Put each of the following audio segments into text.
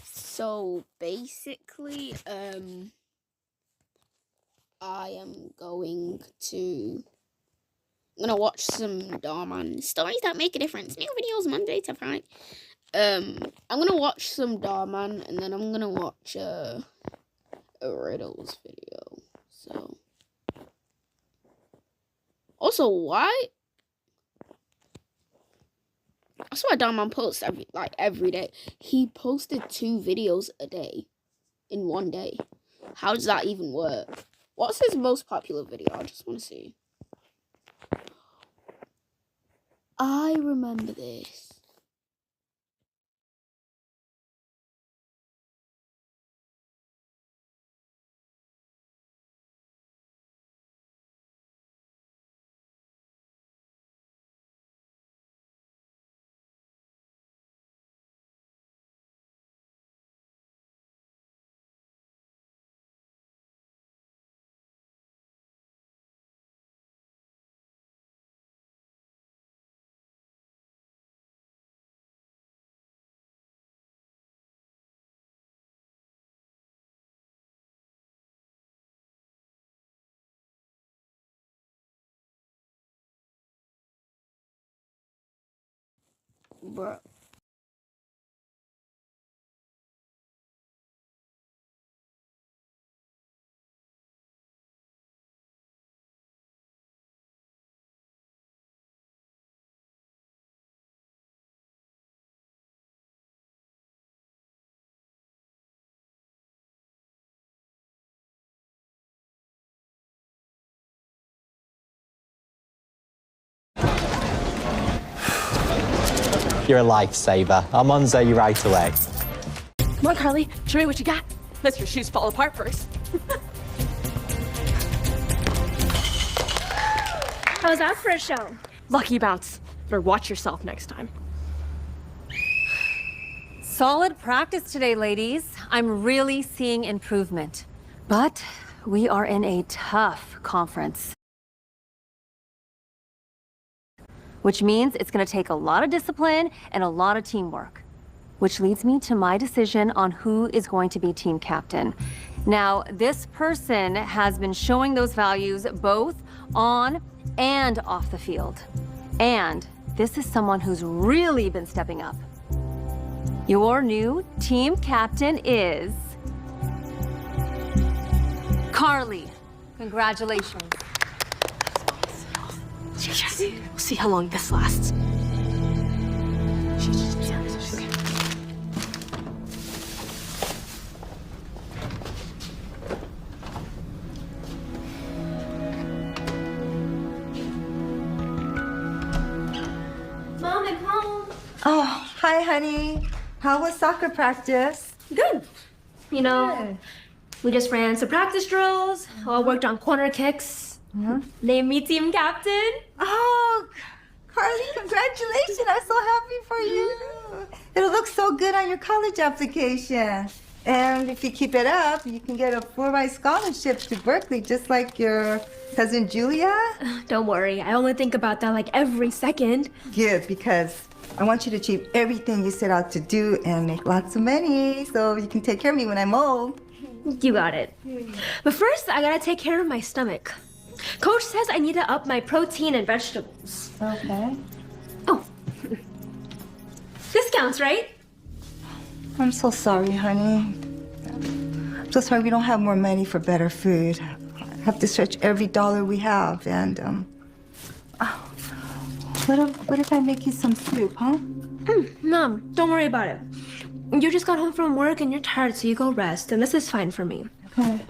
So basically, I'm gonna watch some Dharm Mann stories that make a difference. New videos Monday to Friday. I'm gonna watch some Dharm Mann, and then I'm gonna watch a riddles video. So also, why? I swear Dharm Mann posts every day. He posted 2 videos a day in one day. How does that even work? What's his most popular video? I just want to see. I remember this. Bro. You're a lifesaver. I'm on Zoe right away. Come on, Carly. Show me what you got. Let your shoes fall apart first. How's that for a show? Lucky bounce. Better watch yourself next time. Solid practice today, ladies. I'm really seeing improvement. But we are in a tough conference, which means it's going to take a lot of discipline and a lot of teamwork, which leads me to my decision on who is going to be team captain. Now, this person has been showing those values both on and off the field. And this is someone who's really been stepping up. Your new team captain is Carly. Congratulations. Yes. We'll see how long this lasts. Okay. Mom, I'm home. Oh, hi, honey. How was soccer practice? Good. You know, we just ran some practice drills. All worked on corner kicks. Named me team captain. Oh, Carly, congratulations. I'm so happy for you. It'll look so good on your college application. And if you keep it up, you can get a 4x scholarship to Berkeley, just like your cousin Julia. Don't worry, I only think about that like every second. Good, because I want you to achieve everything you set out to do and make lots of money so you can take care of me when I'm old. You got it. But first, I gotta take care of my stomach. Coach says I need to up my protein and vegetables. Okay. Oh. This counts, right? I'm so sorry, honey. I'm so sorry we don't have more money for better food. I have to stretch every dollar we have, and what if I make you some soup, huh? Mom, don't worry about it. You just got home from work and you're tired, so you go rest, and this is fine for me. Okay.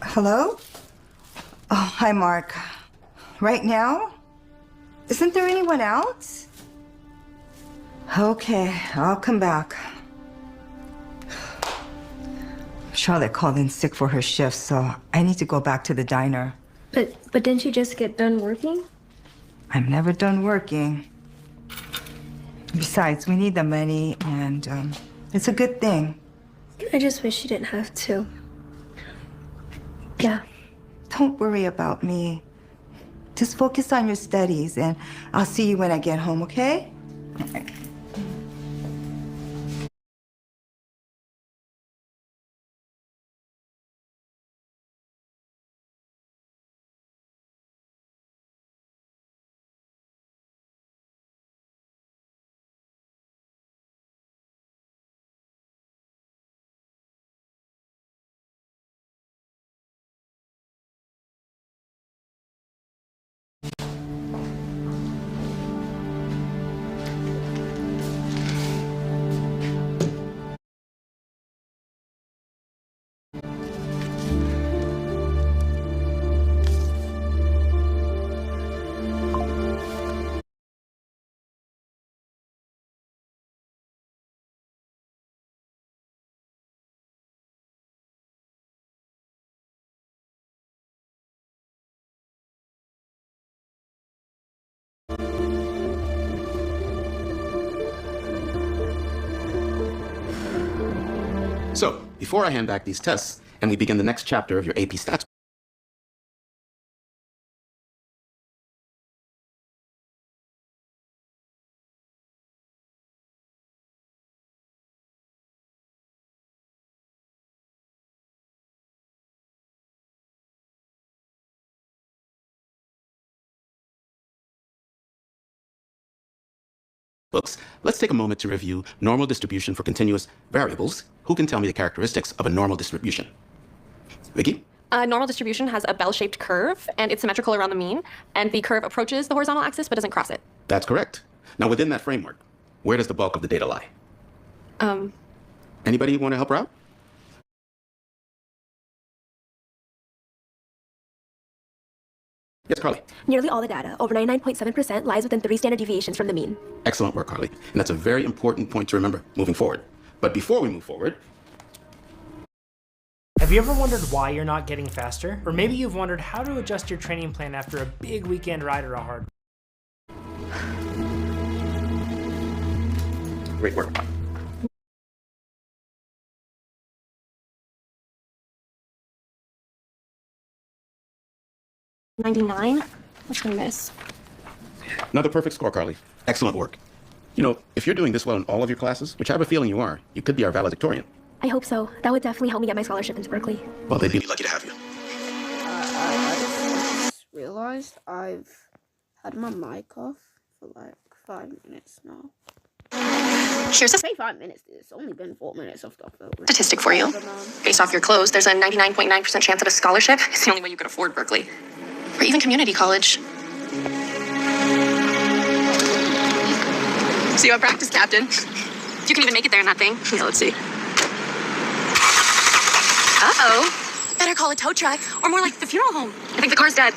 Hello? Oh, hi, Mark. Right now? Isn't there anyone else? Okay, I'll come back. Charlotte called in sick for her shift, so I need to go back to the diner. But didn't you just get done working? I'm never done working. Besides, we need the money, and it's a good thing. I just wish you didn't have to. Yeah. Don't worry about me. Just focus on your studies, and I'll see you when I get home, okay? So, before I hand back these tests and we begin the next chapter of your AP Stats, books, let's take a moment to review normal distribution for continuous variables. Who can tell me the characteristics of a normal distribution? Vicky? A normal distribution has a bell-shaped curve, and it's symmetrical around the mean, and the curve approaches the horizontal axis but doesn't cross it. That's correct. Now, within that framework, where does the bulk of the data lie? Anybody want to help her out? Yes, Carly. Nearly all the data, over 99.7%, lies within 3 standard deviations from the mean. Excellent work, Carly. And that's a very important point to remember moving forward. But before we move forward, have you ever wondered why you're not getting faster? Or maybe you've wondered how to adjust your training plan after a big weekend ride or a hard. great work. 99? What's gonna miss? Another perfect score, Carly. Excellent work. You know, if you're doing this well in all of your classes, which I have a feeling you are, you could be our valedictorian. I hope so. That would definitely help me get my scholarship into Berkeley. Well, they'd be lucky to have you. I just realized I've had my mic off for like 5 minutes now. Here's a Say 5 minutes. It's only been 4 minutes off the statistic for you. Based off your clothes, there's a 99.9% chance at a scholarship. It's the only way you could afford Berkeley. Or even community college. So you have practice, Captain. You can even make it there in that thing. Yeah, let's see. Uh-oh. Better call a tow truck. Or more like the funeral home. I think the car's dead.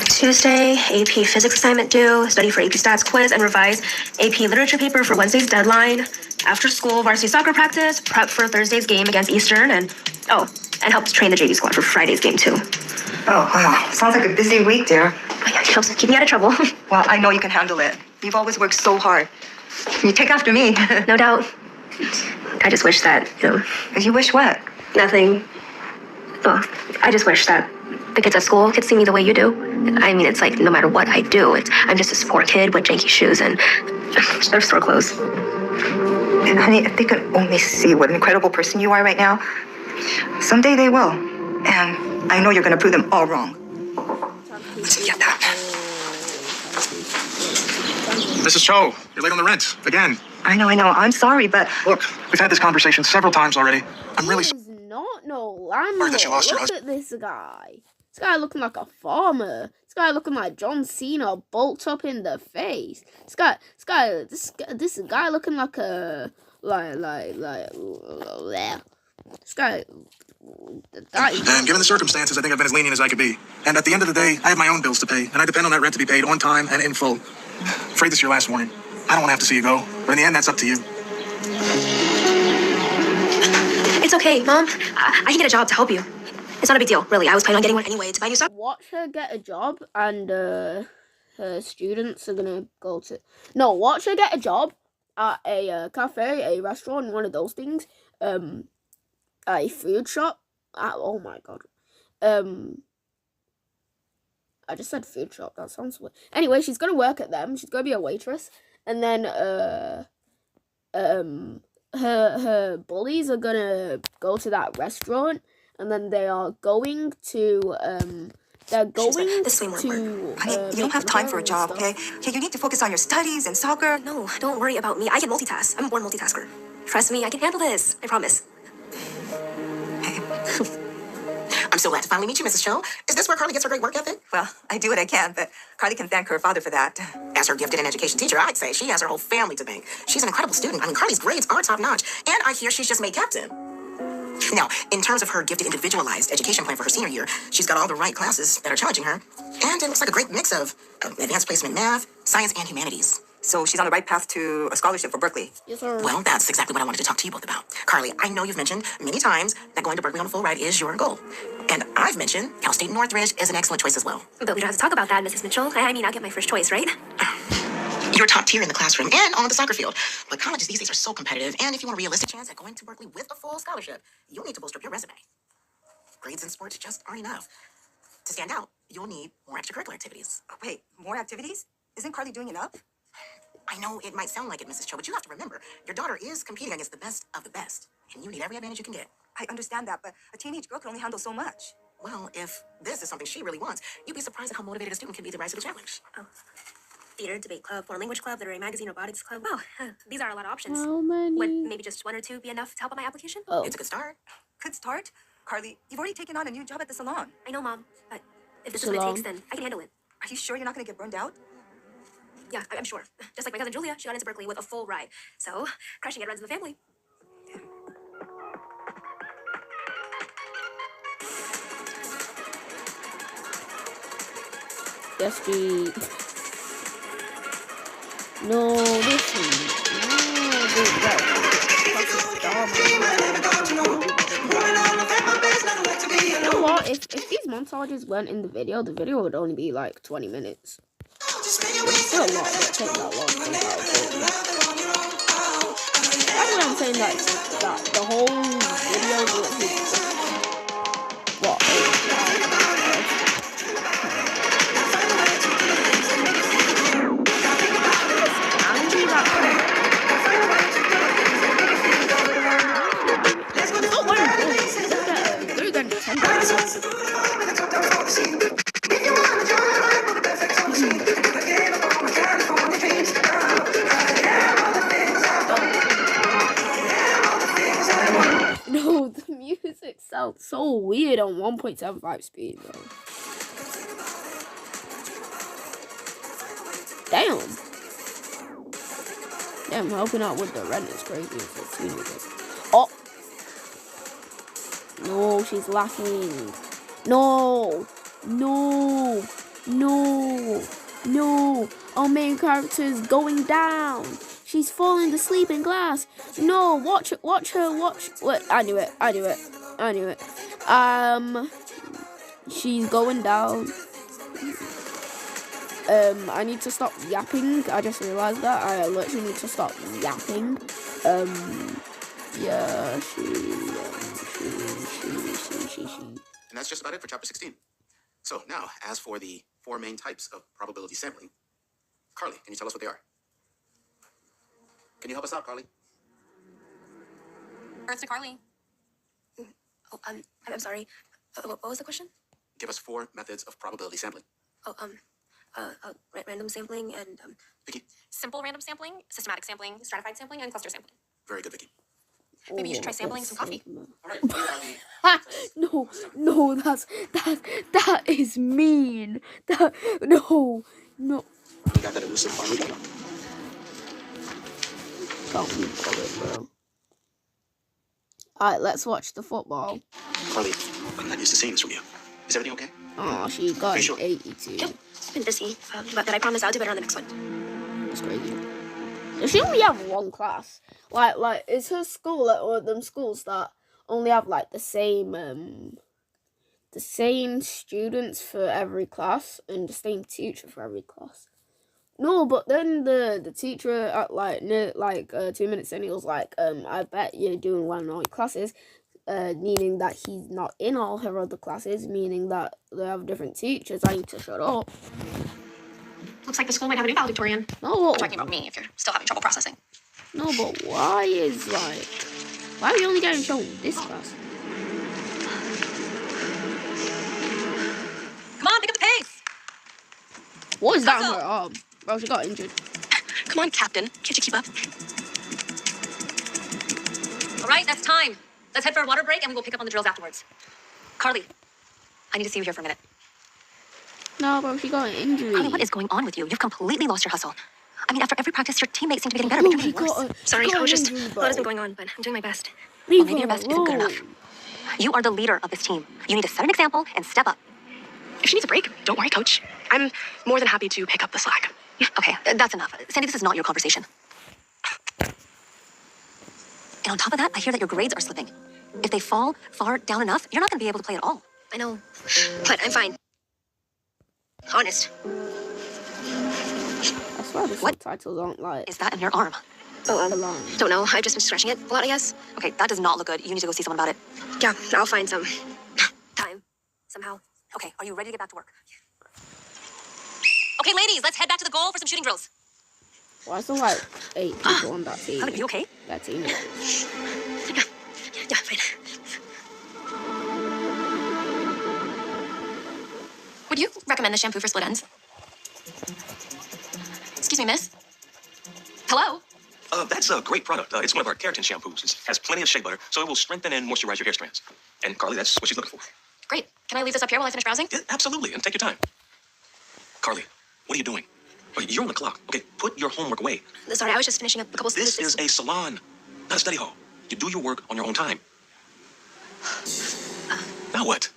Tuesday, AP physics assignment due, study for AP stats quiz, and revise AP literature paper for Wednesday's deadline. After school, varsity soccer practice, prep for Thursday's game against Eastern, and help train the JV squad for Friday's game too. Oh, wow. Sounds like a busy week, dear. It helps keep me out of trouble. Well, I know you can handle it. You've always worked so hard. You take after me. No doubt. I just wish that, You wish what? nothing. Well, I just wish that the kids at school could see me the way you do. I mean, it's like no matter what I do, I'm just this poor kid with janky shoes and thrift store clothes. And honey, if they could only see what an incredible person you are right now, someday they will. And I know you're going to prove them all wrong. Let's get that. This is Cho. You're late on the rent. Again. I know. I'm sorry, but... Look, we've had this conversation several times already. I'm really sorry. He's not no landlord. that you lost your Look at this guy. This guy looking like a farmer. This guy looking like John Cena, bolt up in the face. This guy looking like a this guy. And given the circumstances, I think I've been as lenient as I could be. And at the end of the day, I have my own bills to pay, and I depend on that rent to be paid on time and in full. Afraid this is your last warning. I don't want to have to see you go, but in the end, that's up to you. It's okay, Mom. I can get a job to help you. It's not a big deal, really. I was planning on getting one anyway to buy you stuff. Watch her get a job, and her students are gonna go to. No, watch her get a job at a cafe, a restaurant, one of those things. A food shop. Oh my god. I just said food shop. That sounds weird. Anyway, she's gonna work at them. She's gonna be a waitress, and then her bullies are gonna go to that restaurant, and then they are going to they're going This is way more to Honey, you don't have time for a job, okay? Okay, you need to focus on your studies and soccer. No, don't worry about me. I can multitask. I'm a born multitasker. Trust me, I can handle this. I promise. I'm so glad to finally meet you, Mrs. Cho. Is this where Carly gets her great work ethic? Well, I do what I can, but Carly can thank her father for that. As her gifted and education teacher, I'd say she has her whole family to thank. She's an incredible student. I mean, Carly's grades are top notch. And I hear she's just made captain. Now, in terms of her gifted individualized education plan for her senior year, she's got all the right classes that are challenging her. And it looks like a great mix of advanced placement in math, science, and humanities. So she's on the right path to a scholarship for Berkeley. Yes, sir. Well, that's exactly what I wanted to talk to you both about. Carly, I know you've mentioned many times that going to Berkeley on a full ride is your goal. And I've mentioned Cal State Northridge is an excellent choice as well. But we don't have to talk about that, Mrs. Mitchell. I mean, I'll get my first choice, right? You're top tier in the classroom and on the soccer field. But colleges these days are so competitive, and if you want a realistic chance at going to Berkeley with a full scholarship, you'll need to bolster up your resume. Grades in sports just aren't enough. To stand out, you'll need more extracurricular activities. Oh, wait, more activities? Isn't Carly doing enough? I know it might sound like it, Mrs. Cho, but you have to remember, your daughter is competing against the best of the best, and you need every advantage you can get. I understand that, but a teenage girl can only handle so much. Well, if this is something she really wants, you'd be surprised at how motivated a student can be to rise to the challenge. Oh. Theater, debate club, foreign language club, literary magazine, robotics club. Wow, these are a lot of options. How many? Would maybe just one or two be enough to help on my application? Oh. It's a good start. Good start. Carly, you've already taken on a new job at the salon. I know, Mom, but if this is what it Salon. takes, then I can handle it. Are you sure you're not going to get burned out? Yeah, I'm sure. Just like my cousin Julia, she got into Berkeley with a full ride. So, crushing it runs in the family. Yes, dude. No, this one. No, You know what? If these montages weren't in the video would only be like 20 minutes. It's still a lot, but it takes that long to think about it. That's what I'm saying, that the whole video No, the music sounds so weird on 1.75 speed, bro. Damn, helping out with the rent is crazy. Oh! No, she's laughing. No! No! No! No! Our main character is going down. She's falling asleep in glass. No, watch her. What? I knew it. She's going down. I need to stop yapping. I just realized that. I literally need to stop yapping. Yeah, she. And that's just about it for chapter 16. So now, as for the 4 main types of probability sampling, Carly, can you tell us what they are? Can you help us out, Carly? Earth to Carly. Oh, I'm sorry. What was the question? Give us 4 methods of probability sampling. Oh, random sampling and Vicky? Simple random sampling, systematic sampling, stratified sampling, and cluster sampling. Very good, Vicky. Maybe you should try sampling some coffee. All right. No, that is mean. No. You got that elusive farmer. Can't be bothered, bro. Alright, let's watch the football. Carly, I'm not used to seeing this from you. Is everything okay? Oh, she got Sure. 82. Yep, it's been busy, but I promise I'll do better on the next one. That's crazy. Does she only have one class? Like, is her school like one of them schools that only have like the same students for every class and the same teacher for every class? No, but then the teacher at 2 minutes in, he was like, I bet you're doing well in all your classes. meaning that he's not in all her other classes, meaning that they have different teachers. I need to shut up. Looks like the school might have a new valedictorian. No, We're talking about me if you're still having trouble processing. no, but why are we only getting shown this class? Come on, pick up the pace. What is that on her arm? Bro, she got injured. Come on, Captain. Can't you keep up? All right, that's time. Let's head for a water break and we will pick up on the drills afterwards. Carly, I need to see you here for a minute. No, bro, she got an injury. Carly, what is going on with you? You've completely lost your hustle. I mean, after every practice, your teammates seem to be getting better, but you're getting worse. Sorry, I was just... A lot has been going on, but I'm doing my best. Well, maybe your best isn't good enough. You are the leader of this team. You need to set an example and step up. If she needs a break, don't worry, Coach. I'm more than happy to pick up the slack. Okay, that's enough. Sandy, this is not your conversation. And on top of that, I hear that your grades are slipping. If they fall far down enough, you're not going to be able to play at all. I know, but I'm fine. Honest. I swear the subtitles aren't like... Is that in your arm? Oh, don't know. I've just been scratching it a lot, I guess. Okay, that does not look good. You need to go see someone about it. Yeah, I'll find some time, somehow. Okay, are you ready to get back to work? Okay, ladies, let's head back to the goal for some shooting drills. Why is there like 8 people on that team? Are you okay? That team. Yeah, fine. Would you recommend the shampoo for split ends? Excuse me, miss? Hello? That's a great product. It's one of our keratin shampoos. It has plenty of shea butter, so it will strengthen and moisturize your hair strands. And Carly, that's what she's looking for. Great. Can I leave this up here while I finish browsing? Yeah, absolutely, and take your time. Carly, what are you doing? You're on the clock. Okay, put your homework away. Sorry, I was just finishing up a couple This is a salon, not a study hall. You do your work on your own time. Now what?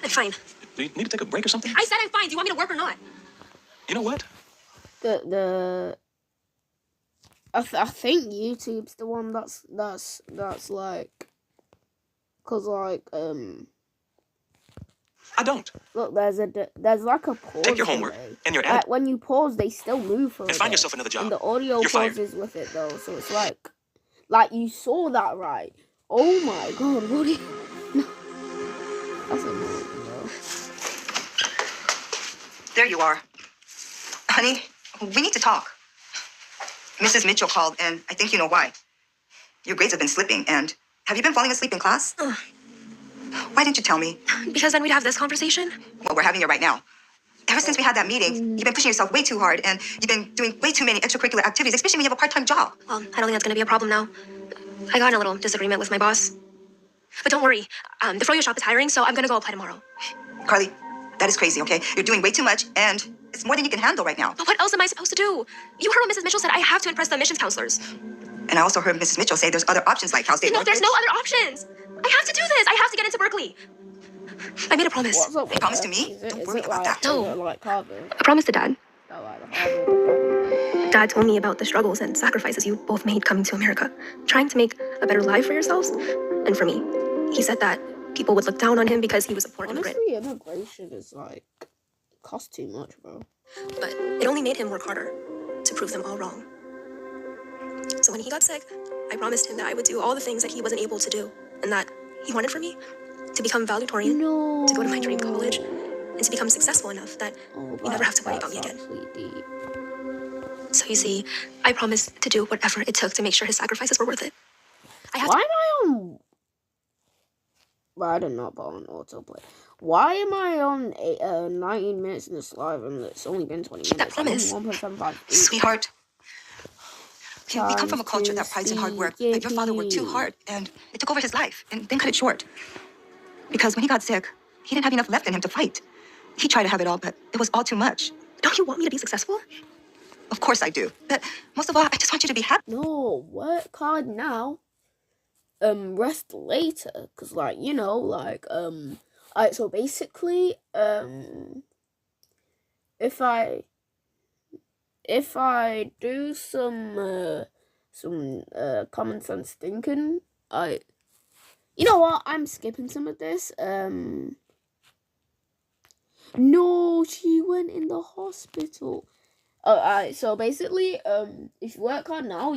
I'm fine. Do you need to take a break or something? I said I'm fine. Do you want me to work or not? You know what? I think YouTube's the one that's like, cause like I don't. Look, there's like a pause. Take your homework delay. and your Like when you pause, they still move for a and find bit. yourself another job. And the audio You're fired. pauses with it though, so it's like you saw that right. Oh my god, what? No, that's annoying, bro. There you are. Honey, we need to talk. Mrs. Mitchell called, and I think you know why. Your grades have been slipping, and have you been falling asleep in class? Why didn't you tell me? Because then we'd have this conversation. Well, we're having it right now. Ever since we had that meeting, you've been pushing yourself way too hard, and you've been doing way too many extracurricular activities, especially when you have a part-time job. Well, I don't think that's going to be a problem now. I got in a little disagreement with my boss. But don't worry, the froyo shop is hiring, so I'm going to go apply tomorrow. Carly, that is crazy, okay? You're doing way too much, and it's more than you can handle right now. But what else am I supposed to do? You heard what Mrs. Mitchell said. I have to impress the admissions counselors. And I also heard Mrs. Mitchell say there's other options like Cal State. No, there's no other options. I have to do this. I have to get into Berkeley. I made a promise. What's up with A promise that? to me? Is Don't worry it about like, that. is it like Harvard? I promised to Dad. Oh, like the Harvard. Dad told me about the struggles and sacrifices you both made coming to America, trying to make a better life for yourselves and for me. He said that people would look down on him because he was a poor immigrant. Honestly, immigration is like cost too much, bro. But it only made him work harder to prove them all wrong. So when he got sick, I promised him that I would do all the things that he wasn't able to do, and that he wanted for me to become valedictorian, to go to my dream college, and to become successful enough that you never have to worry about me again. Deep. So you see, I promised to do whatever it took to make sure his sacrifices were worth it. Why am I on? Well, I did not put on autoplay. Why am I on 19 minutes in this live and it's only been 20 minutes? Keep that promise. 1.75. Sweetheart, we come from a culture that prides in hard work, but your father worked too hard, and it took over his life, and then cut it short. Because when he got sick, he didn't have enough left in him to fight. He tried to have it all, but it was all too much. Don't you want me to be successful? Of course I do. But most of all, I just want you to be happy. No, work hard now. Rest later. Cause like, you know, like, alright, so basically, if I do some common sense thinking, you know what? I'm skipping some of this. No, she went in the hospital. Alright, so basically, if you work hard now,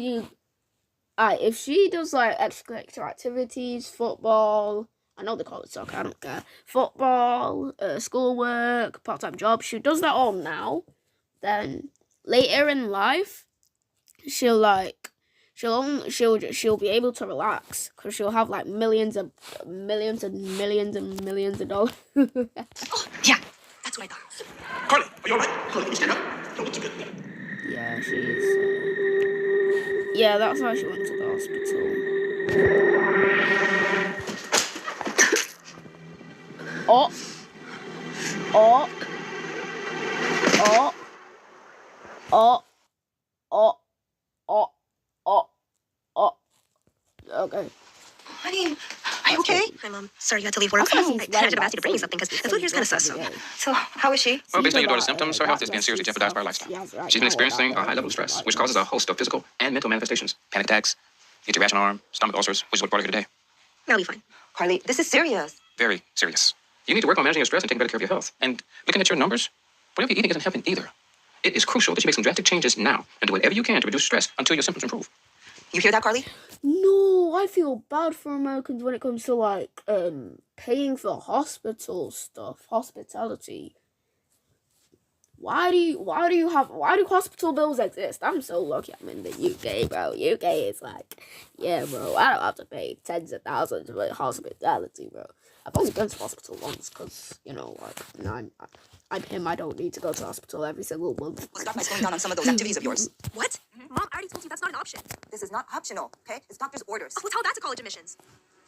if she does like extracurricular activities, football, I know they call it soccer, I don't care. Football, schoolwork, part-time job, she does that all now, then later in life, she'll be able to relax because she'll have like millions of dollars. Yeah, that's what I thought. Carly, are you all right? Carly, can you stand up? Don't look too good. Yeah, she is. Yeah, that's why she went to the hospital. Oh. Oh. Oh. Oh. Oh. Oh. Oh. Oh. Okay. Honey, are you okay? Hi, Mom. Sorry you had to leave work. I had to ask you to bring you something because the food here's kind of sus. So, how is she? Well, based on your daughter's symptoms, her health is being seriously jeopardized by her lifestyle. She's been experiencing a high level of stress, which causes a host of physical and mental manifestations. Panic attacks, itchy rash on arm, stomach ulcers, which is what brought her here today. I'll be fine. Carly, this is serious. Very serious. You need to work on managing your stress and taking better care of your health. And looking at your numbers, whatever you're eating isn't helping either. It is crucial that you make some drastic changes now and do whatever you can to reduce stress until your symptoms improve. You hear that, Carly? No, I feel bad for Americans when it comes to like paying for hospital stuff, hospitality. Why do hospital bills exist? I'm so lucky I'm in the UK, bro. UK is like, yeah, bro, I don't have to pay tens of thousands for hospitality, bro. I've only been to hospital once because, you know, like, I'm him. I don't need to go to hospital every single month. Well, stop by slowing down on some of those activities of yours. What? Mom, I already told you that's not an option. This is not optional, okay? It's doctor's orders. Oh, well, tell that to college admissions.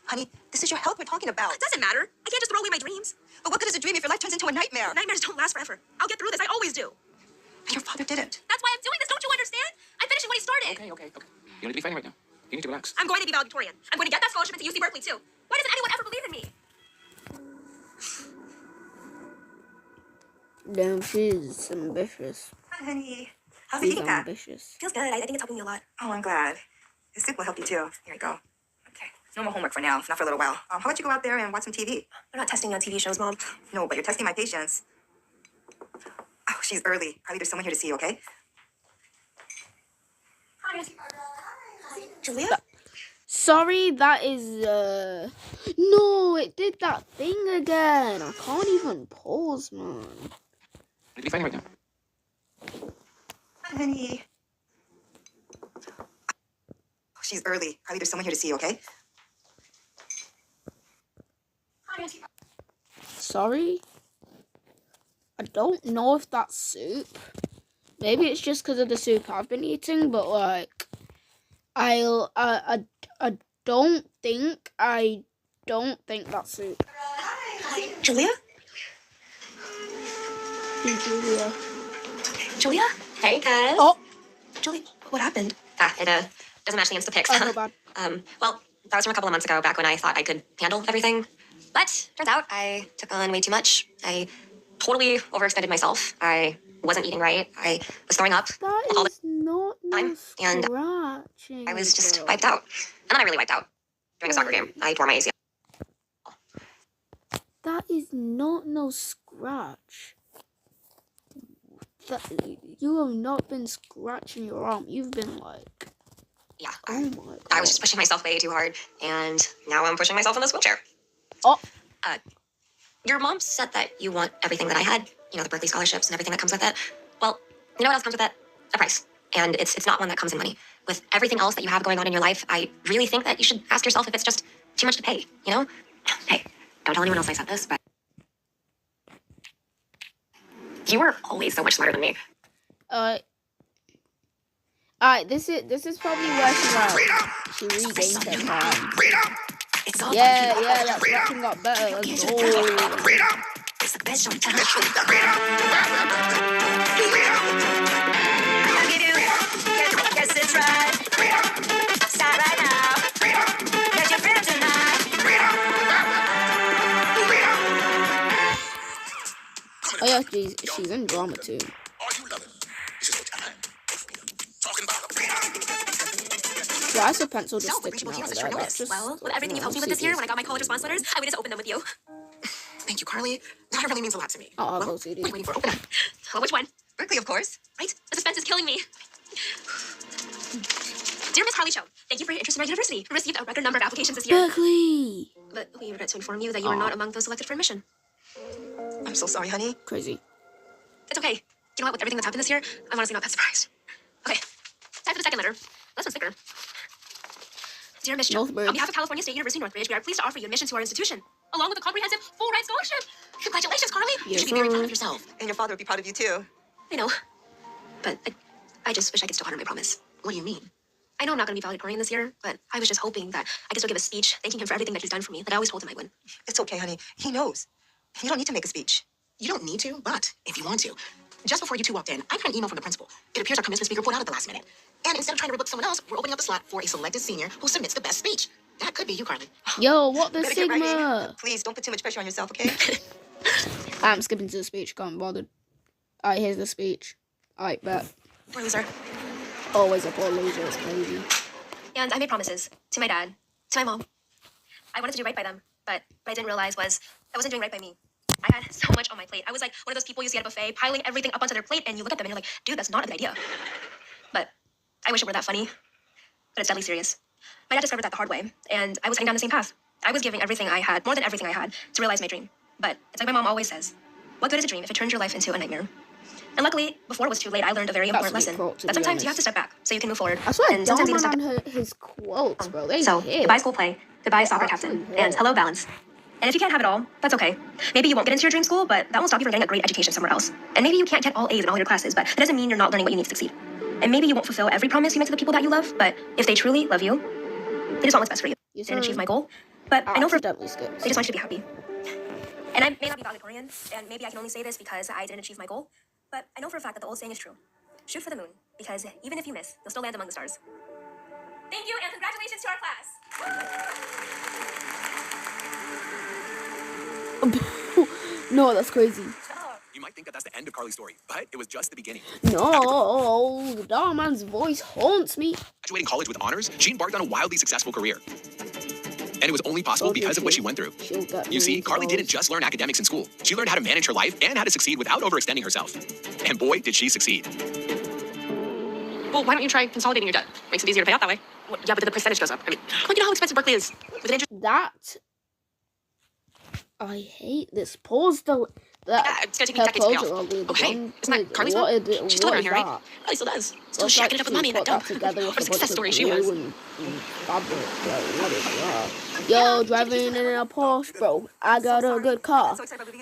Honey, this is your health we're talking about. It doesn't matter. I can't just throw away my dreams. But what good is a dream if your life turns into a nightmare? Nightmares don't last forever. I'll get through this. I always do. And your father didn't. That's why I'm doing this. Don't you understand? I'm finishing what he started. Okay. You don't need to be fighting right now. You need to relax. I'm going to be valedictorian. I'm going to get that scholarship into UC Berkeley, too. Why doesn't anyone ever believe in me? Damn, she's ambitious. Hi, honey. How's the She's eating that? ambitious. Feels good. I think it's helping me a lot. Oh, I'm glad. The soup will help you too. Here you go. Okay. No more homework for now. Not for a little while. How about you go out there and watch some TV? We're not testing on TV shows, Mom. No, but you're testing my patience. Oh, she's early. Carly, there's someone here to see you, okay? Julia? Sorry, that is, no, it did that thing again. I can't even pause, man. You need to be fighting right now. Hi, honey. Oh, she's early. Carly, there's someone here to see you, okay? Sorry? I don't know if that's soup. Maybe it's just because of the soup I've been eating, but like, I don't think that's soup. Julia? Hey, Julia. Julia? Hey, guys. Oh. Julie, what happened? It doesn't match the Insta pics. I feel bad. Well, that was from a couple of months ago, back when I thought I could handle everything. But turns out I took on way too much. I totally overextended myself. I wasn't eating right. I was throwing up all the not time, and I was just wiped out. And then I really wiped out during a soccer game. I tore my ACL. That is not no scratch. You have not been scratching your arm. You've been like, yeah. Oh my God. I was just pushing myself way too hard, and now I'm pushing myself in this wheelchair. Oh. Your mom said that you want everything that I had, you know, the Berkeley scholarships and everything that comes with it. Well, you know what else comes with that? A price. And it's not one that comes in money. With everything else that you have going on in your life, I really think that you should ask yourself if it's just too much to pay, you know? Hey, don't tell anyone else I said this, but you were always so much smarter than me. This is probably where she regained her time. It's all Yeah, that scratching got better. Let's go. It's the best showtime. Yes, it's right. Stop right now. Get your freedom tonight. Oh yeah, she's in drama too. Why is the pencil just sticking out of there? That's just, well, with everything you've helped me with this year, when I got my college response letters, I waited to open them with you. Thank you, Carly. That really means a lot to me. I'll go see I'm waiting for open. Well, which one? Berkeley, of course. Right? The suspense is killing me. Dear Miss Carly Cho, thank you for your interest in our university. We received a record number of applications this year. Berkeley. But we regret to inform you that you are not among those selected for admission. I'm so sorry, honey. Crazy. It's okay. You know what? With everything that's happened this year, I'm honestly not that surprised. Okay, time for the second letter. This one's thicker. Dear Miss Cho, on behalf of California State University Northridge, we are pleased to offer you admission to our institution, along with a comprehensive full-ride scholarship. Congratulations, Carly. You should be very proud of yourself. And your father would be proud of you, too. I know, but I just wish I could still honor my promise. What do you mean? I know I'm not going to be valedictorian this year, but I was just hoping that I could still give a speech thanking him for everything that he's done for me that I always told him I would. It's okay, honey. He knows. You don't need to make a speech. You don't need to, but if you want to. Just before you two walked in, I got an email from the principal. It appears our commencement speaker pulled out at the last minute. And instead of trying to rebook someone else, we're opening up the slot for a selected senior who submits the best speech. That could be you, Carly. Yo, what the Better get right Sigma? in. Please, don't put too much pressure on yourself, okay? I'm skipping to the speech. Can't be bothered. Alright, here's the speech. Alright, bet. Poor loser. Always a poor loser. It's crazy. And I made promises to my dad, to my mom. I wanted to do right by them, but what I didn't realize was I wasn't doing right by me. I had so much on my plate. I was like one of those people you see at a buffet, piling everything up onto their plate, and you look at them and you're like, dude, that's not a good idea. But I wish it were that funny, but it's deadly serious. My dad discovered that the hard way, and I was heading down the same path. I was giving everything I had, more than everything I had, to realize my dream. But it's like my mom always says, what good is a dream if it turns your life into a nightmare? And luckily, before it was too late, I learned a very important lesson. That sometimes you have to step back so you can move forward. I swear, and sometimes Dharm even Mann step on his quotes, bro. They So, hit. goodbye school play, goodbye soccer captain, and hello balance. And if you can't have it all, that's okay. Maybe you won't get into your dream school, but that won't stop you from getting a great education somewhere else. And maybe you can't get all A's in all your classes, but that doesn't mean you're not learning what you need to succeed. And maybe you won't fulfill every promise you make to the people that you love, but if they truly love you, they just want what's best for you. Yes, And sir. achieve my goal. But I know for they skips. just want you to be happy. And I may not be valedictorian, and maybe I can only say this because I didn't achieve my goal, but I know for a fact that the old saying is true. Shoot for the moon, because even if you miss, you'll still land among the stars. Thank you, and congratulations to our class. No, that's crazy. You might think that that's the end of Carly's story, but it was just the beginning. No, Dharm Mann's voice haunts me. Graduating college with honors, she embarked on a wildly successful career. And it was only possible because of what she went through. You see, Carly didn't just learn academics in school. She learned how to manage her life and how to succeed without overextending herself. And boy, did she succeed. Well, why don't you try consolidating your debt? Makes it easier to pay out that way. Well, yeah, but then the percentage goes up. I mean, come on, you know how expensive Berkeley is. With an interest. That. I hate this. Pause the. It's gonna take me decades to pay off. Okay, isn't that Carly's mom? She's still living here, right? Probably still does. Still shacking it up with mommy in that dump. What a success story she was. Yo, driving in a Porsche, bro. I got a good car.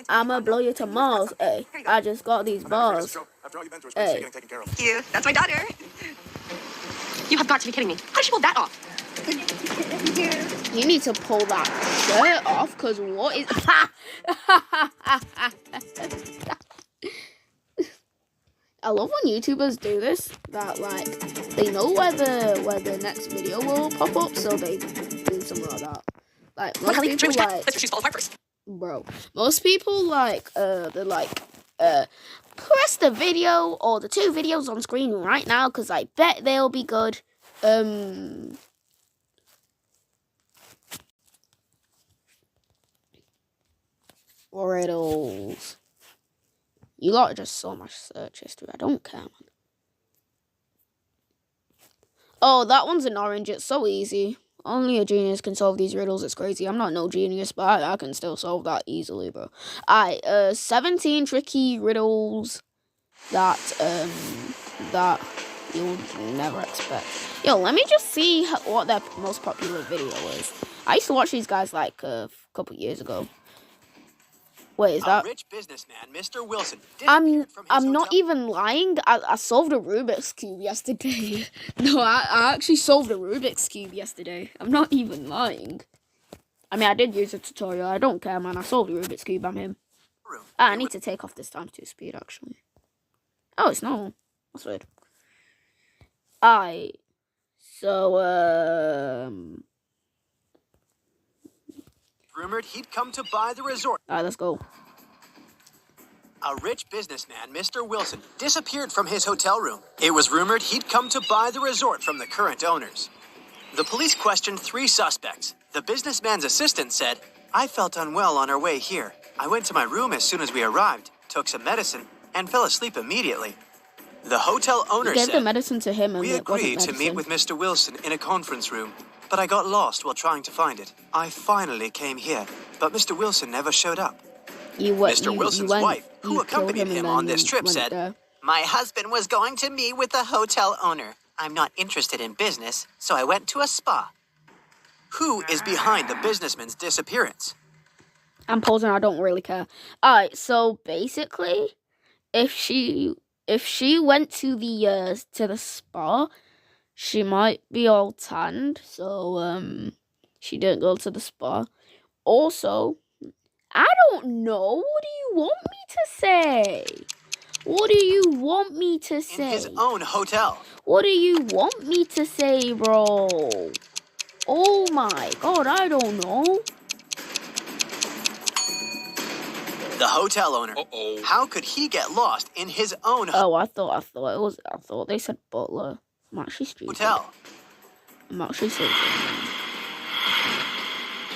I'ma blow you to Mars, ay. I just got these bars. Hey. You. That's my daughter. You have got to be kidding me. How did she pull that off? You need to pull that shirt off, because what is... I love when YouTubers do this, that, like, they know where the next video will pop up, so they do something like that. Like, most people, like... Let's she's fall apart first. Bro, most people, like, they're like, press the video, or the 2 videos on screen right now, because I bet they'll be good. Riddles. You lot just so much search history. I don't care, man. Oh, that one's an orange. It's so easy. Only a genius can solve these riddles. It's crazy. I'm not no genius, but I can still solve that easily, bro. Alright, 17 tricky riddles that you'll never expect. Yo, let me just see what their most popular video is. I used to watch these guys like a couple years ago. Wait, is that? A rich businessman, Mr. Wilson. I'm not even lying. I solved a Rubik's Cube yesterday. No, I actually solved a Rubik's Cube yesterday. I'm not even lying. I mean, I did use a tutorial. I don't care, man. I solved a Rubik's Cube. I'm him. I need to take off this time 2 speed, actually. Oh, it's not. That's weird. So, Rumored he'd come to buy the resort. Alright, let's go. A rich businessman, Mr. Wilson, disappeared from his hotel room. It was rumored he'd come to buy the resort from the current owners. The police questioned 3 suspects. The businessman's assistant said, "I felt unwell on our way here. I went to my room as soon as we arrived, took some medicine, and fell asleep immediately." The hotel owner You gave the said, medicine to him and "We it wasn't agreed to meet medicine. with Mr. Wilson in a conference room, but I got lost while trying to find it. I finally came here, but Mr. Wilson never showed up." Mr. Wilson's wife, who accompanied him on this trip, said, "My husband was going to meet with the hotel owner. I'm not interested in business, so I went to a spa." Who is behind the businessman's disappearance? I'm pausing. I don't really care. Alright, so basically, if she went to the spa, she might be all tanned. So she didn't go to the spa. Also, I don't know. What do you want me to say? What do you want me to say? In his own hotel. What do you want me to say, bro? Oh my god, I don't know. The hotel owner. How could he get lost in his own Oh, I thought they said butler. I'm actually stupid. hotel? I'm actually stupid.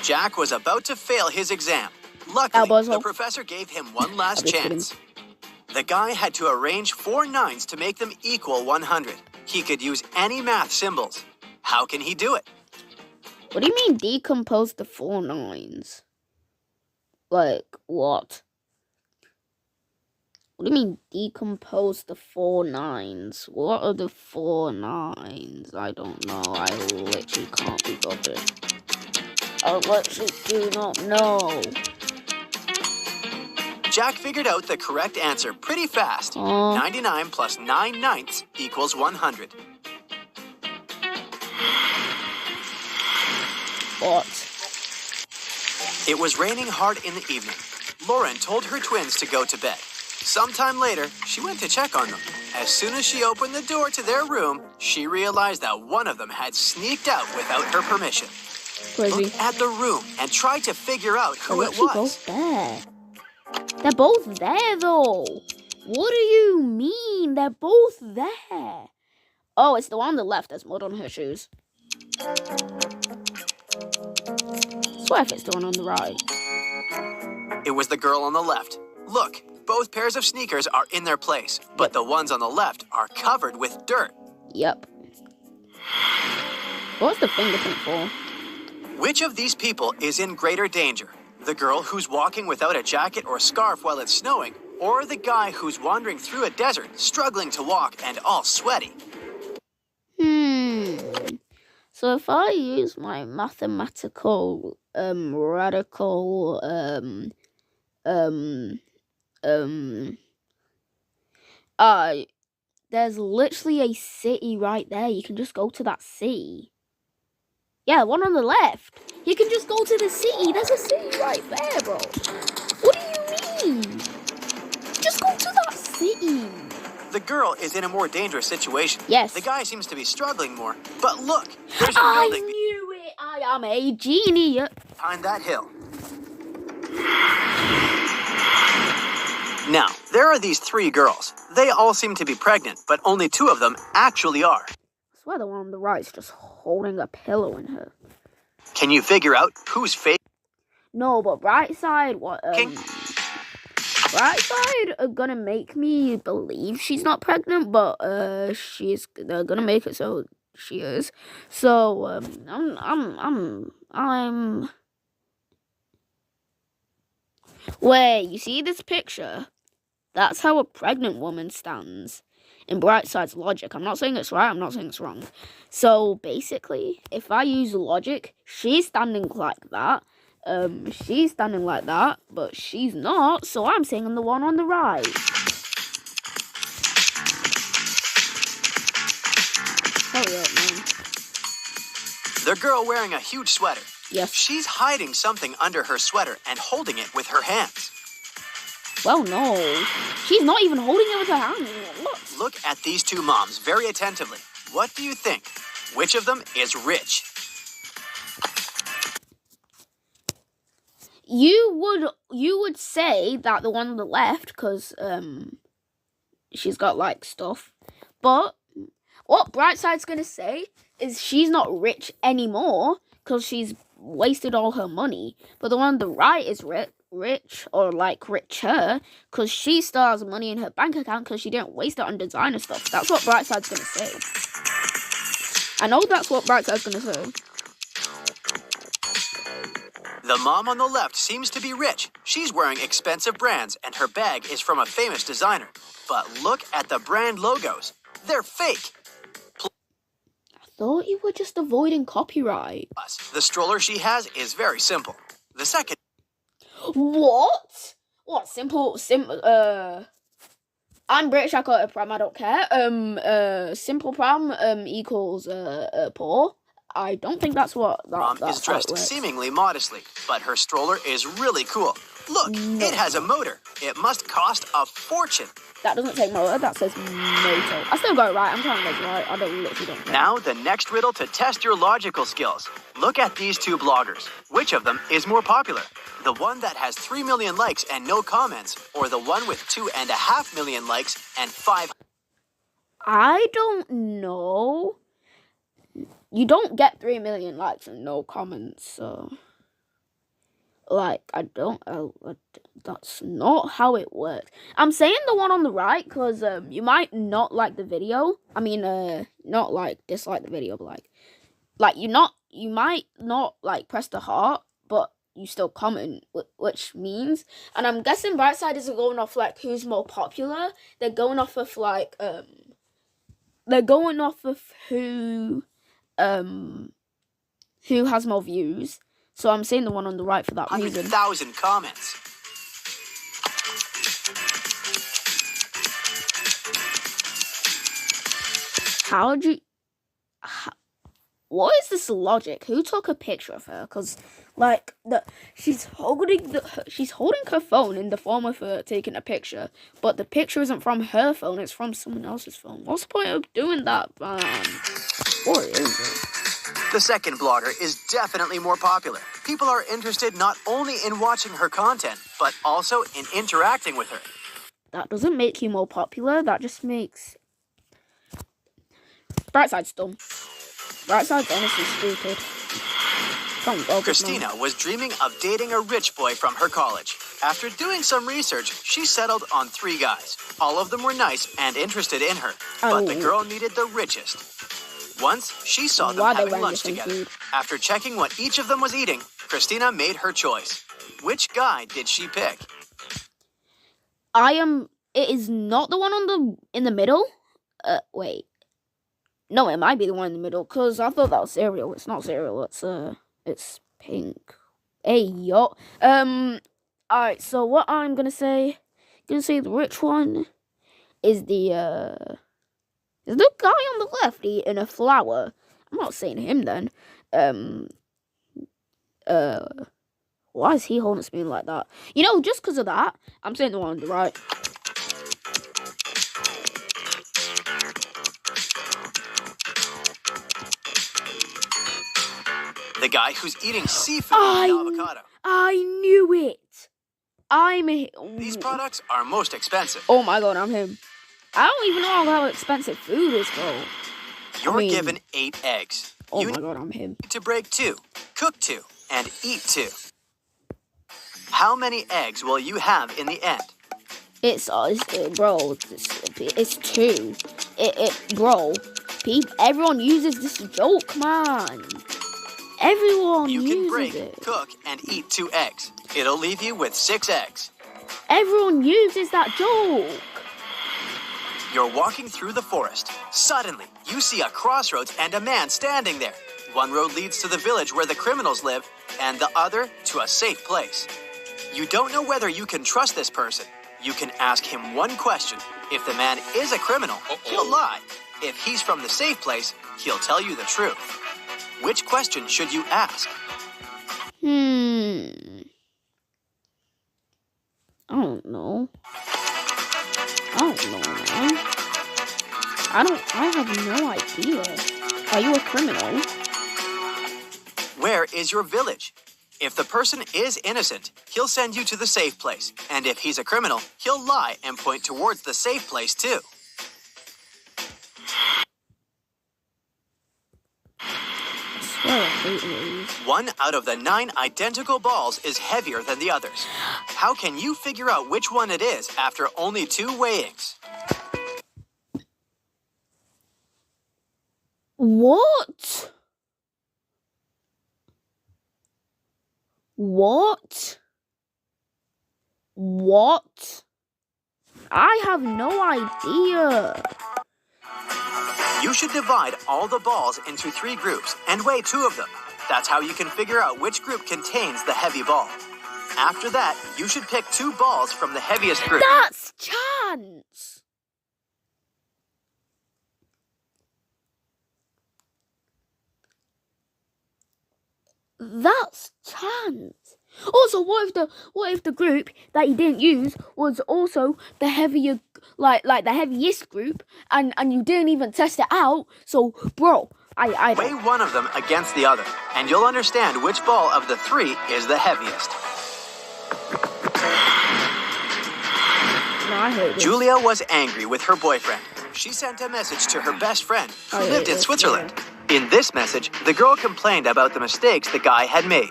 Jack was about to fail his exam. Luckily, Elbows the up. professor gave him one last I'm just kidding. chance. The guy had to arrange 4 9s to make them equal 100. He could use any math symbols. How can he do it? What do you mean decompose the 4 9s? Like, what? What do you mean decompose the 4 9s? What are the 4 9s? I don't know. I literally can't be bothered. I literally do not know. Jack figured out the correct answer pretty fast. Aw. 99 plus 9 ninths equals 100. What? It was raining hard in the evening. Lauren told her twins to go to bed. Sometime later, she went to check on them. As soon as she opened the door to their room, she realized that one of them had sneaked out without her permission. Crazy. Look at the room and try to figure out who They're it actually was. both there. They're both there, though. What do you mean? They're both there. Oh, it's the one on the left. There's mud on her shoes. I swear if it's the one on the right. It was the girl on the left. Look, both pairs of sneakers are in their place, but the ones on the left are covered with dirt. Yep. What's the fingerprint for? Which of these people is in greater danger? The girl who's walking without a jacket or scarf while it's snowing, or the guy who's wandering through a desert, struggling to walk and all sweaty? So if I use my mathematical radical there's literally a city right there. You can just go to that city. Yeah, one on the left. You can just go to the city. There's a city right there, bro. What do you mean? Just go to that city. The girl is in a more dangerous situation. Yes. The guy seems to be struggling more. But look, there's a I building knew it. I am a genius. behind that hill. Now, there are these 3 girls. They all seem to be pregnant, but only 2 of them actually are. I swear the one on the right is just holding a pillow in her. Can you figure out who's fake? No, but bright side, what? Bright side are gonna make me believe she's not pregnant, but they're gonna make it so she is. So I'm. Wait, you see this picture? That's how a pregnant woman stands. In Brightside's logic. I'm not saying it's right, I'm not saying it's wrong. So basically, if I use logic, she's standing like that. She's standing like that, but she's not, so I'm saying I'm the one on the right. Hurry up, man. The girl wearing a huge sweater. Yes. She's hiding something under her sweater and holding it with her hands. Well, no. She's not even holding it with her hands. Look. Look at these 2 moms very attentively. What do you think? Which of them is rich? You would say that the one on the left, because she's got like stuff. But what Brightside's gonna say is she's not rich anymore because she's wasted all her money. But the one on the right is rich. rich or like richer because she still has money in her bank account because she didn't waste it on designer stuff. That's what Brightside's gonna say. I know that's what Brightside's gonna say. The mom on the left seems to be rich. She's wearing expensive brands and her bag is from a famous designer. But look at the brand logos. They're fake. I thought you were just avoiding copyright. Plus, the stroller she has is very simple. The second... What? What? Simple, I'm British, I got a pram, I don't care. Simple pram, equals, poor. I don't think that's what Mom that's is dressed seemingly modestly, but her stroller is really cool. Look, it has a motor. It must cost a fortune. That doesn't take motor, that says motor. I still got it right, I'm trying to make it right. I literally don't care. Now, the next riddle to test your logical skills. Look at these two bloggers. Which of them is more popular? The one that has 3 million likes and no comments, or the one with 2.5 million likes and 5... I don't know. You don't get 3 million likes and no comments, so... Like, that's not how it works. I'm saying the one on the right, because, you might not like the video. I mean, not, like, dislike the video, but, you might not, like, press the heart, but you still comment, which means... And I'm guessing Brightside isn't going off, like, who's more popular. They're going off of, like, they're going off of who has more views. So I'm saying the one on the right for that reason. 100,000 comments. What is this logic? Who took a picture of her? Because, like, she's holding her phone in the form of her taking a picture, but the picture isn't from her phone, it's from someone else's phone. What's the point of doing that, What is it? The second blogger is definitely more popular. People are interested not only in watching her content, but also in interacting with her. That doesn't make you more popular, that just makes... Brightside's dumb. Brightside's honestly stupid. Christina was dreaming of dating a rich boy from her college. After doing some research, she settled on 3 guys. All of them were nice and interested in her, but the girl needed the richest. Once, she saw them having lunch together. After checking what each of them was eating, Christina made her choice. Which guy did she pick? It is not the one in the middle. Wait. No, it might be the one in the middle, because I thought that was cereal. It's not cereal, it's pink. Hey, yo. Alright, so what I'm gonna say, the rich one is the guy on the left eating a flower. I'm not saying him then. Why is he holding a spoon like that? You know, just because of that, I'm saying the one on the right. The guy who's eating seafood and avocado. I knew it. These products are most expensive. Oh my god, I'm him. I don't even know how expensive food is, bro. You're given 8 eggs. Oh my god, I'm him. You need to break 2, cook 2, and eat 2. How many eggs will you have in the end? Bro, it's 2. Bro, everyone uses this joke, come on. Everyone uses it. You can break, cook, and eat 2 eggs. It'll leave you with 6 eggs. Everyone uses that joke. You're walking through the forest. Suddenly, you see a crossroads and a man standing there. One road leads to the village where the criminals live, and the other to a safe place. You don't know whether you can trust this person. You can ask him one question. If the man is a criminal, he'll lie. If he's from the safe place, he'll tell you the truth. Which question should you ask? I don't know, man. I have no idea. Are you a criminal? Where is your village? If the person is innocent, he'll send you to the safe place. And if he's a criminal, he'll lie and point towards the safe place too. I swear One out of the 9 identical balls is heavier than the others. How can you figure out which one it is after only 2 weighings? What? What? What? I have no idea. You should divide all the balls into 3 groups and weigh 2 of them. That's how you can figure out which group contains the heavy ball. After that, you should pick 2 balls from the heaviest group. That's chance. That's chance. Also, what if the group that you didn't use was also the heavier, like the heaviest group, and you didn't even test it out? So, bro, I weigh one of them against the other, and you'll understand which ball of the 3 is the heaviest. No, I hate this. Julia was angry with her boyfriend. She sent a message to her best friend who lived in Switzerland. In this message, the girl complained about the mistakes the guy had made.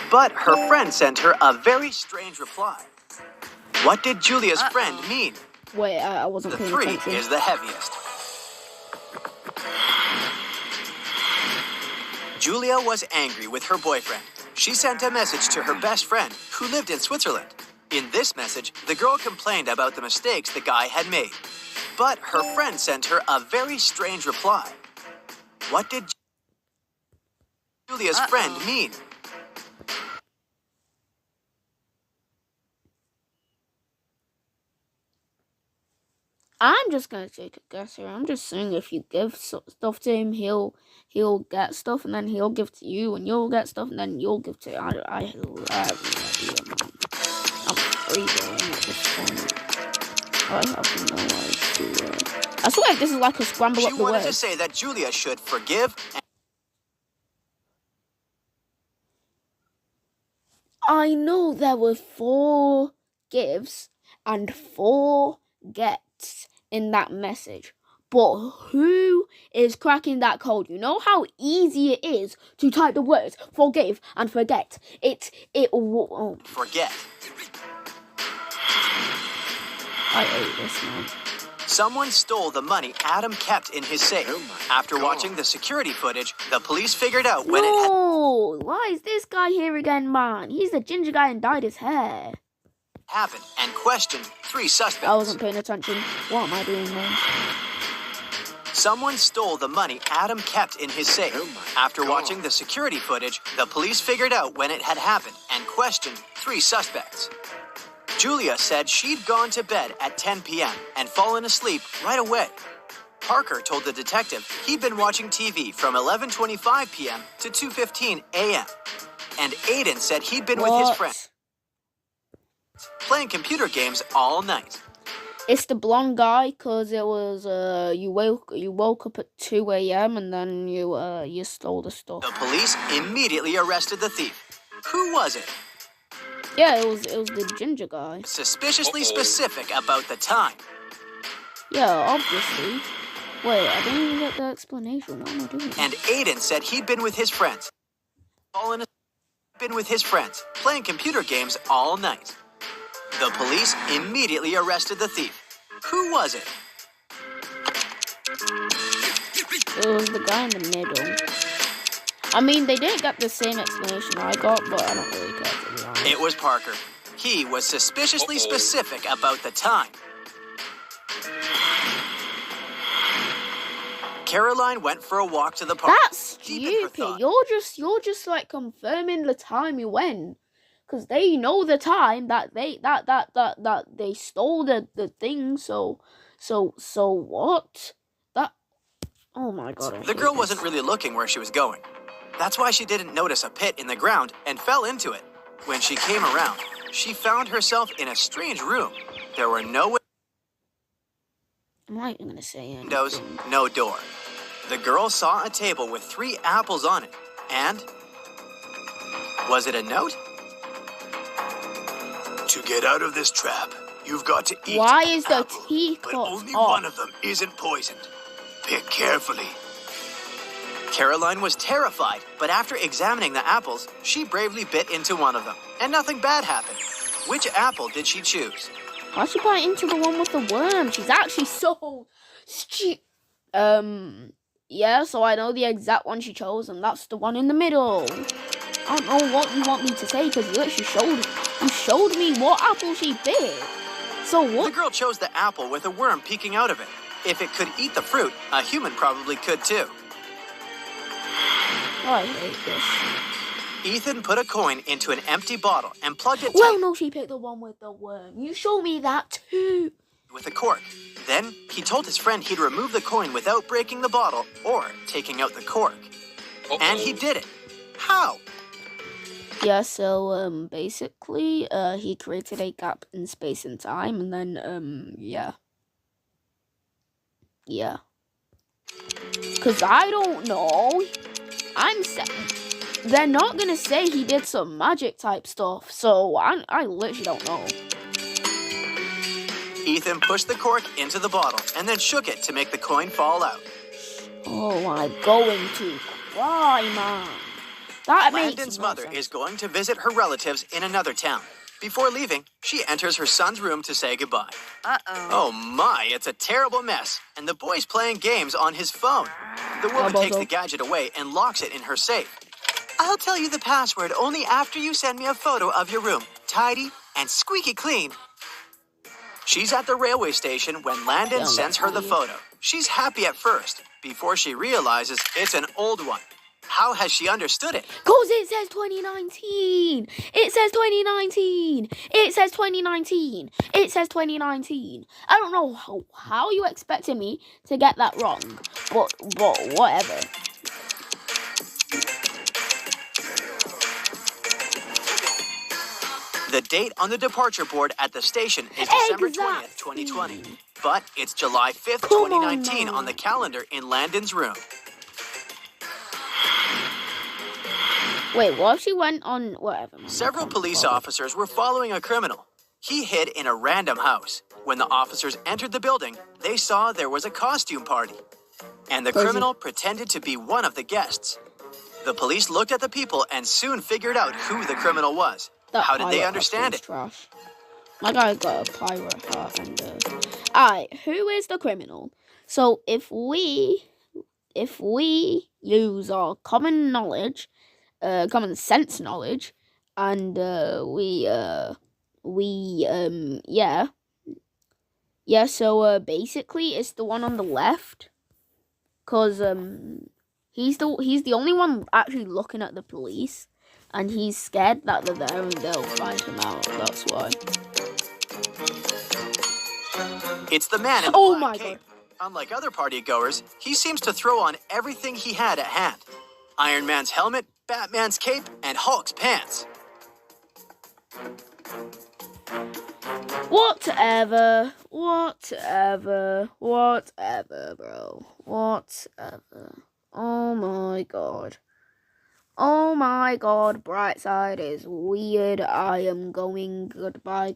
But her friend sent her a very strange reply. What did Julia's friend mean? Wait, I wasn't paying The 3 attention. is the heaviest. Julia was angry with her boyfriend. She sent a message to her best friend who lived in Switzerland. In this message, the girl complained about the mistakes the guy had made. But her friend sent her a very strange reply. What did Julia's friend mean? I'm just gonna take a guess here. I'm just saying if you give stuff to him, he'll get stuff, and then he'll give to you, and you'll get stuff, and then you'll give to I have no idea, man. I'm freezing at this point. I have no idea. I swear this is like a scramble up the She wanted to words. say that Julia should forgive. I know there were 4 gives and 4 gets in that message, but who is cracking that code? You know how easy it is to type the words forgive and forget. Forget. I hate this, man. Someone stole the money Adam kept in his safe. After watching the security footage, the police figured out when it had Why is this guy here again, man? He's the ginger guy and dyed his hair. happened and questioned 3 suspects. I wasn't paying attention. What am I doing, man? Someone stole the money Adam kept in his safe. After watching the security footage, the police figured out when it had happened and questioned 3 suspects. Julia said she'd gone to bed at 10 p.m. and fallen asleep right away. Parker told the detective he'd been watching TV from 11:25 p.m. to 2:15 a.m. And Aiden said he'd been with his friends playing computer games all night. It's the blonde guy, cause it was you woke up at 2 a.m. and then you stole the stuff. The police immediately arrested the thief. Who was it? Yeah, it was the ginger guy. Suspiciously specific about the time. Yeah, obviously. Wait, I didn't even get the explanation. What am I doing? And Aiden said he'd been with his friends. Playing computer games all night. The police immediately arrested the thief. Who was it? It was the guy in the middle. I mean, they didn't get the same explanation I got, but I don't really care, to be honest. It was Parker. He was suspiciously specific about the time. Caroline went for a walk to the park. That's stupid. You're just like confirming the time you went, because they know the time that they stole the thing. So what? That. Oh my god. The girl wasn't really looking where she was going. That's why she didn't notice a pit in the ground and fell into it. When she came around, she found herself in a strange room. There were no I'm not even gonna say it. windows, no door. The girl saw a table with 3 apples on it, and was it a note? To get out of this trap, you've got to eat. Why is the apple, teacup but only off? one of them isn't poisoned. Pick carefully. Caroline was terrified, but after examining the apples, she bravely bit into one of them, and nothing bad happened. Which apple did she choose? Why should bite into the one with the worm? She's actually so stupid. Yeah, so I know the exact one she chose, and that's the one in the middle. I don't know what you want me to say, because you literally showed me what apple she bit. So what? The girl chose the apple with a worm peeking out of it. If it could eat the fruit, a human probably could too. Oh, I hate this. Ethan put a coin into an empty bottle and plugged it Well, tight no, she picked the one with the worm. You showed me that too. with a cork. Then he told his friend he'd remove the coin without breaking the bottle or taking out the cork. And he did it. How? Yeah, so basically, he created a gap in space and time, and then yeah. Cause I don't know. They're not gonna say he did some magic type stuff, so I literally don't know. Ethan pushed the cork into the bottle and then shook it to make the coin fall out. Oh, I'm going to cry, man. That Landon's makes no mother sense. is going to visit her relatives in another town. Before leaving, she enters her son's room to say goodbye. Oh my, it's a terrible mess, and the boy's playing games on his phone. The woman takes the gadget away and locks it in her safe. I'll tell you the password only after you send me a photo of your room. Tidy and squeaky clean. She's at the railway station when Landon sends her the photo. She's happy at first, before she realizes it's an old one. How has she understood it? Cause it says 2019. It says 2019. It says 2019. It says 2019. I don't know how you expected me to get that wrong, but whatever. The date on the departure board at the station is December 20th, 2020. But it's July 5th, 2019 on the calendar in Landon's room. Wait, what if she went on whatever? Several police officers were following a criminal. He hid in a random house. When the officers entered the building, they saw there was a costume party. And the criminal pretended to be one of the guests. The police looked at the people and soon figured out who the criminal was. How did they understand it? Trash. My guy got a pirate hat and alright, who is the criminal? So if we use our common knowledge, common sense knowledge, and so basically it's the one on the left, cause he's the only one actually looking at the police, and he's scared that they're there and they'll find him out. That's why. It's the man in the black cape. Unlike other partygoers, he seems to throw on everything he had at hand. Iron Man's helmet, Batman's cape, and Hulk's pants. Whatever, bro. Whatever. Oh my god, Brightside is weird. I am going. Goodbye.